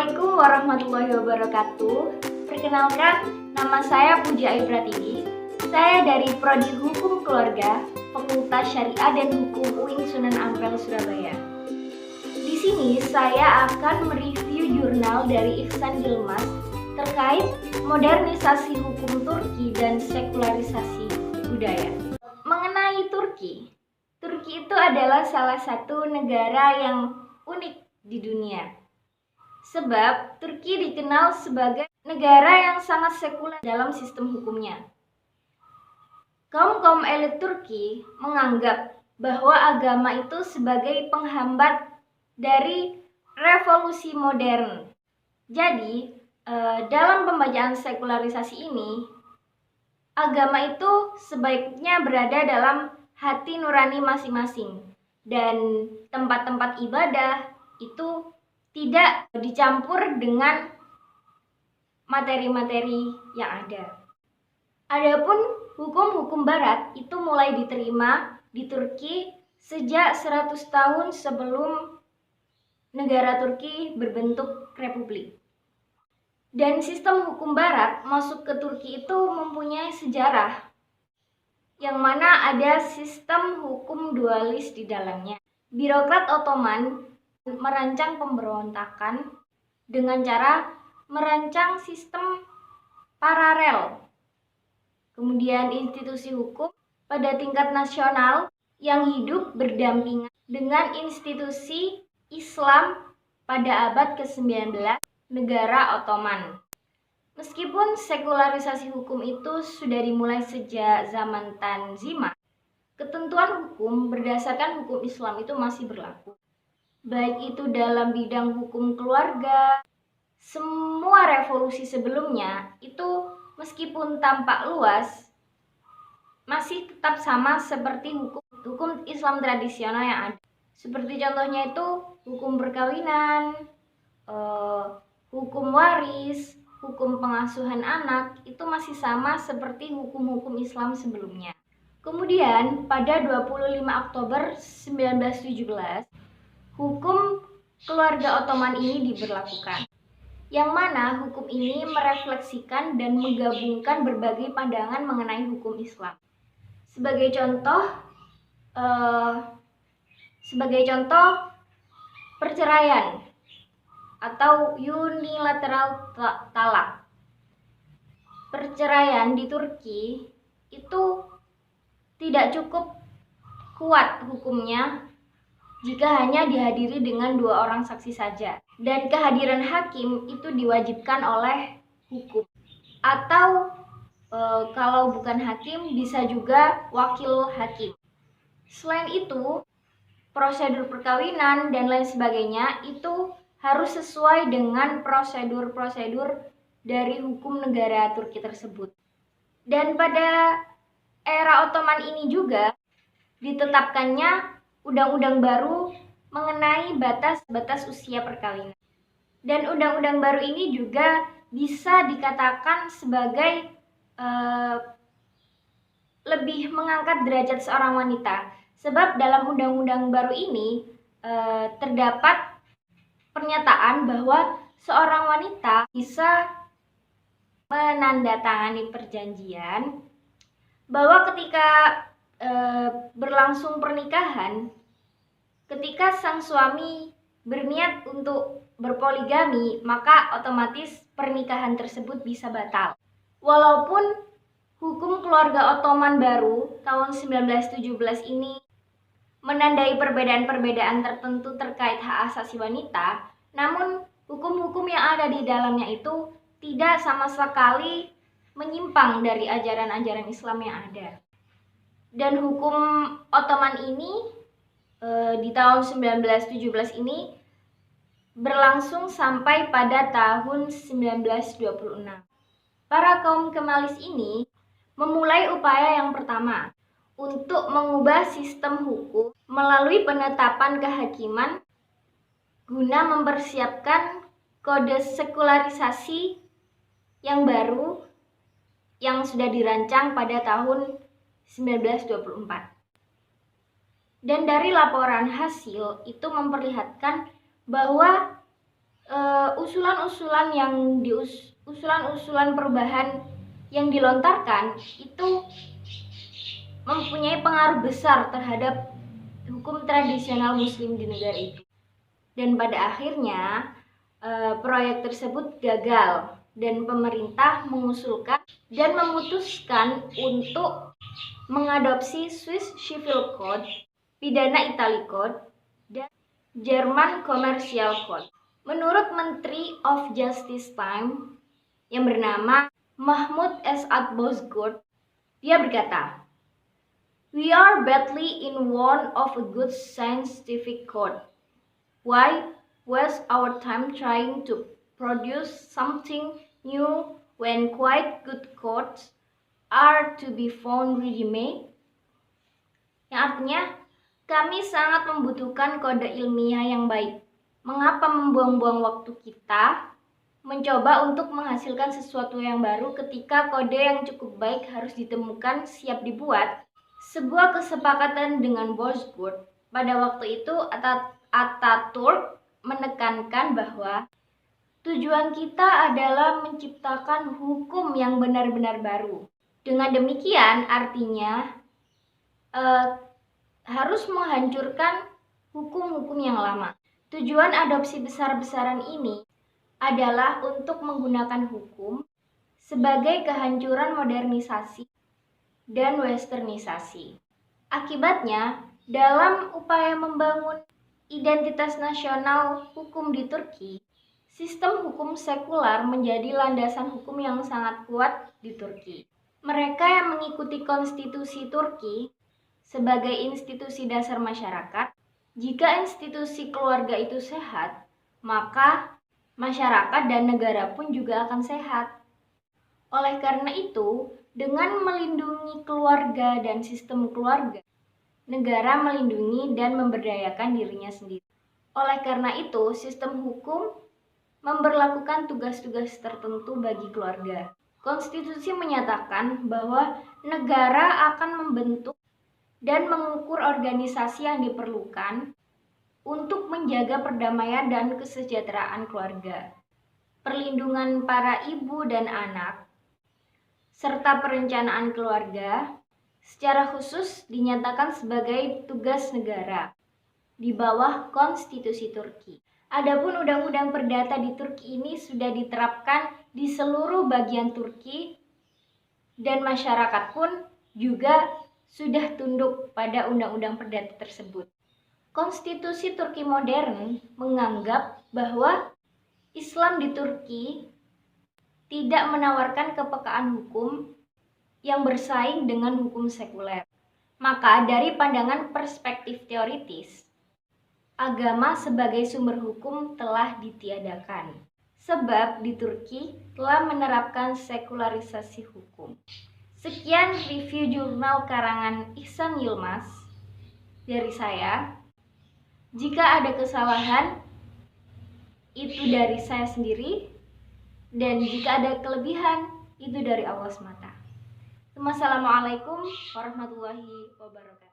Assalamualaikum warahmatullahi wabarakatuh. Perkenalkan, nama saya Puja Ayu Pratiwi. Saya dari Prodi Hukum Keluarga, Fakultas Syariah dan Hukum UIN Sunan Ampel, Surabaya. Di sini saya akan mereview jurnal dari Ihsan Yilmaz terkait modernisasi hukum Turki dan sekularisasi budaya. Mengenai Turki itu adalah salah satu negara yang unik di dunia. Sebab Turki dikenal sebagai negara yang sangat sekuler dalam sistem hukumnya. Kaum elit Turki menganggap bahwa agama itu sebagai penghambat dari revolusi modern. Jadi, dalam pembacaan sekularisasi ini, agama itu sebaiknya berada dalam hati nurani masing-masing, dan tempat-tempat ibadah itu tidak dicampur dengan materi-materi yang ada. Adapun hukum-hukum barat itu mulai diterima di Turki sejak 100 tahun sebelum negara Turki berbentuk republik. Dan sistem hukum barat masuk ke Turki itu mempunyai sejarah, yang mana ada sistem hukum dualis di dalamnya. Birokrat Ottoman merancang pemberontakan dengan cara merancang sistem paralel. Kemudian institusi hukum pada tingkat nasional yang hidup berdampingan dengan institusi Islam pada abad ke-19 negara Ottoman. Meskipun sekularisasi hukum itu sudah dimulai sejak zaman Tanzimat, ketentuan hukum berdasarkan hukum Islam itu masih berlaku. Baik itu dalam bidang hukum keluarga, semua revolusi sebelumnya itu meskipun tampak luas, masih tetap sama seperti hukum Islam tradisional yang ada. Seperti contohnya itu hukum perkawinan, hukum waris, hukum pengasuhan anak, itu masih sama seperti hukum-hukum Islam sebelumnya. Kemudian pada 25 Oktober 1917, hukum keluarga Ottoman ini diberlakukan, yang mana hukum ini merefleksikan dan menggabungkan berbagai pandangan mengenai hukum Islam. Sebagai contoh, perceraian atau unilateral talak. Perceraian di Turki itu tidak cukup kuat hukumnya jika hanya dihadiri dengan 2 orang saksi saja, dan kehadiran hakim itu diwajibkan oleh hukum, atau kalau bukan hakim bisa juga wakil hakim. Selain itu, prosedur perkawinan dan lain sebagainya itu harus sesuai dengan prosedur-prosedur dari hukum negara Turki tersebut. Dan pada era Ottoman ini juga ditetapkannya undang-undang baru mengenai batas usia perkawinan. Dan undang-undang baru ini juga bisa dikatakan sebagai lebih mengangkat derajat seorang wanita. Sebab dalam undang-undang baru ini terdapat pernyataan bahwa seorang wanita bisa menandatangani perjanjian bahwa ketika berlangsung pernikahan, ketika sang suami berniat untuk berpoligami, maka otomatis pernikahan tersebut bisa batal. Walaupun hukum keluarga Ottoman baru tahun 1917 ini menandai perbedaan-perbedaan tertentu terkait hak asasi wanita, namun hukum-hukum yang ada di dalamnya itu tidak sama sekali menyimpang dari ajaran-ajaran Islam yang ada. Dan hukum Ottoman ini di tahun 1917 ini berlangsung sampai pada tahun 1926. Para kaum Kemalis ini memulai upaya yang pertama untuk mengubah sistem hukum melalui penetapan kehakiman guna mempersiapkan kode sekularisasi yang baru yang sudah dirancang pada tahun 1924. Dan dari laporan hasil itu memperlihatkan bahwa usulan perubahan yang dilontarkan itu mempunyai pengaruh besar terhadap hukum tradisional Muslim di negara itu. Dan pada akhirnya proyek tersebut gagal dan pemerintah mengusulkan dan memutuskan untuk mengadopsi Swiss Civil Code, Pidana Italy Code, dan Jerman Commercial Code. Menurut Menteri of Justice time yang bernama Mahmoud Esad Bozkurt, dia berkata, "We are badly in want of a good scientific code. Why waste our time trying to produce something new when quite good codes are to be found ready-made?" Yang artinya, kami sangat membutuhkan kode ilmiah yang baik. Mengapa membuang-buang waktu kita mencoba untuk menghasilkan sesuatu yang baru ketika kode yang cukup baik harus ditemukan siap dibuat? Sebuah kesepakatan dengan Bozkurt. Pada waktu itu Ataturk menekankan bahwa tujuan kita adalah menciptakan hukum yang benar-benar baru. Dengan demikian artinya harus menghancurkan hukum-hukum yang lama. Tujuan adopsi besar-besaran ini adalah untuk menggunakan hukum sebagai kehancuran modernisasi dan westernisasi. Akibatnya, dalam upaya membangun identitas nasional hukum di Turki, sistem hukum sekular menjadi landasan hukum yang sangat kuat di Turki. Mereka yang mengikuti konstitusi Turki sebagai institusi dasar masyarakat, jika institusi keluarga itu sehat, maka masyarakat dan negara pun juga akan sehat. Oleh karena itu, dengan melindungi keluarga dan sistem keluarga, negara melindungi dan memberdayakan dirinya sendiri. Oleh karena itu, sistem hukum memberlakukan tugas-tugas tertentu bagi keluarga. Konstitusi menyatakan bahwa negara akan membentuk dan mengukur organisasi yang diperlukan untuk menjaga perdamaian dan kesejahteraan keluarga, perlindungan para ibu dan anak, serta perencanaan keluarga secara khusus dinyatakan sebagai tugas negara di bawah konstitusi Turki. Adapun undang-undang perdata di Turki ini sudah diterapkan di seluruh bagian Turki dan masyarakat pun juga sudah tunduk pada undang-undang perdata tersebut. Konstitusi Turki modern menganggap bahwa Islam di Turki tidak menawarkan kepekaan hukum yang bersaing dengan hukum sekuler. Maka dari pandangan perspektif teoritis, agama sebagai sumber hukum telah ditiadakan. Sebab di Turki telah menerapkan sekularisasi hukum. Sekian review jurnal karangan Ihsan Yilmaz dari saya. Jika ada kesalahan, itu dari saya sendiri. Dan jika ada kelebihan, itu dari Allah semata. Wassalamualaikum warahmatullahi wabarakatuh.